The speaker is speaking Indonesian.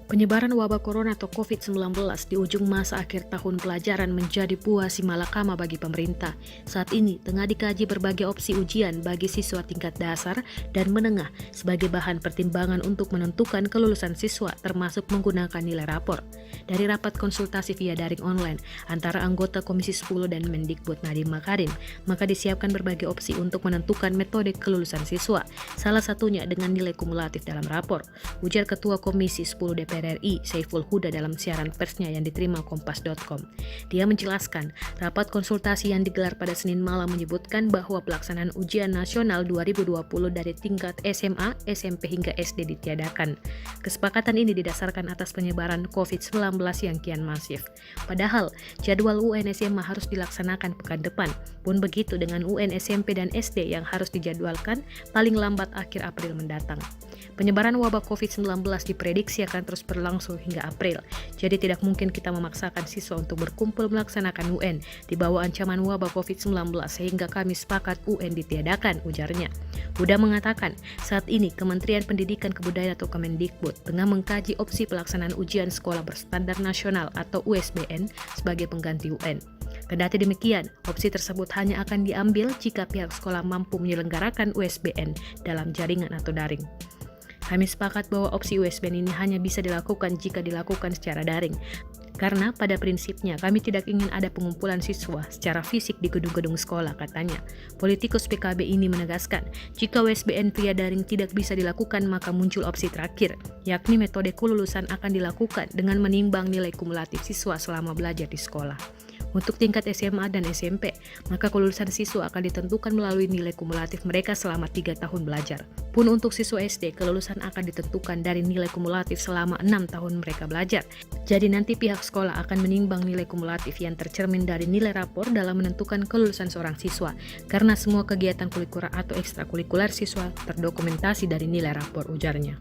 Penyebaran wabah corona atau COVID-19 di ujung masa akhir tahun pelajaran menjadi buah simalakama bagi pemerintah. Saat ini tengah dikaji berbagai opsi ujian bagi siswa tingkat dasar dan menengah sebagai bahan pertimbangan untuk menentukan kelulusan siswa termasuk menggunakan nilai rapor. Dari rapat konsultasi via daring online antara anggota Komisi 10 dan Mendikbud Nadiem Makarim, maka disiapkan berbagai opsi untuk menentukan metode kelulusan siswa, salah satunya dengan nilai kumulatif dalam rapor. Ujar Ketua Komisi 10 DPR RI Saiful Huda dalam siaran persnya yang diterima Kompas.com. Dia menjelaskan, rapat konsultasi yang digelar pada Senin malam menyebutkan bahwa pelaksanaan ujian nasional 2020 dari tingkat SMA, SMP hingga SD ditiadakan. Kesepakatan ini didasarkan atas penyebaran COVID-19 yang kian masif. Padahal, jadwal UN SMA harus dilaksanakan pekan depan. Pun begitu dengan UN SMP dan SD yang harus dijadwalkan paling lambat akhir April mendatang. Penyebaran wabah COVID-19 diprediksi akan terus berlangsung hingga April, jadi tidak mungkin kita memaksakan siswa untuk berkumpul melaksanakan UN di bawah ancaman wabah COVID-19 sehingga kami sepakat UN ditiadakan, ujarnya. Huda mengatakan, saat ini Kementerian Pendidikan Kebudayaan atau Kemendikbud tengah mengkaji opsi pelaksanaan ujian sekolah berstandar nasional atau USBN sebagai pengganti UN. Kendati demikian, opsi tersebut hanya akan diambil jika pihak sekolah mampu menyelenggarakan USBN dalam jaringan atau daring. Kami sepakat bahwa opsi USBN ini hanya bisa dilakukan jika dilakukan secara daring. Karena pada prinsipnya kami tidak ingin ada pengumpulan siswa secara fisik di gedung-gedung sekolah, katanya. Politikus PKB ini menegaskan, jika USBN via daring tidak bisa dilakukan maka muncul opsi terakhir, yakni metode kelulusan akan dilakukan dengan menimbang nilai kumulatif siswa selama belajar di sekolah. Untuk tingkat SMA dan SMP, maka kelulusan siswa akan ditentukan melalui nilai kumulatif mereka selama 3 tahun belajar. Pun untuk siswa SD, kelulusan akan ditentukan dari nilai kumulatif selama 6 tahun mereka belajar. Jadi nanti pihak sekolah akan menimbang nilai kumulatif yang tercermin dari nilai rapor dalam menentukan kelulusan seorang siswa, karena semua kegiatan kulikuler atau ekstrakurikuler siswa terdokumentasi dari nilai rapor, ujarnya.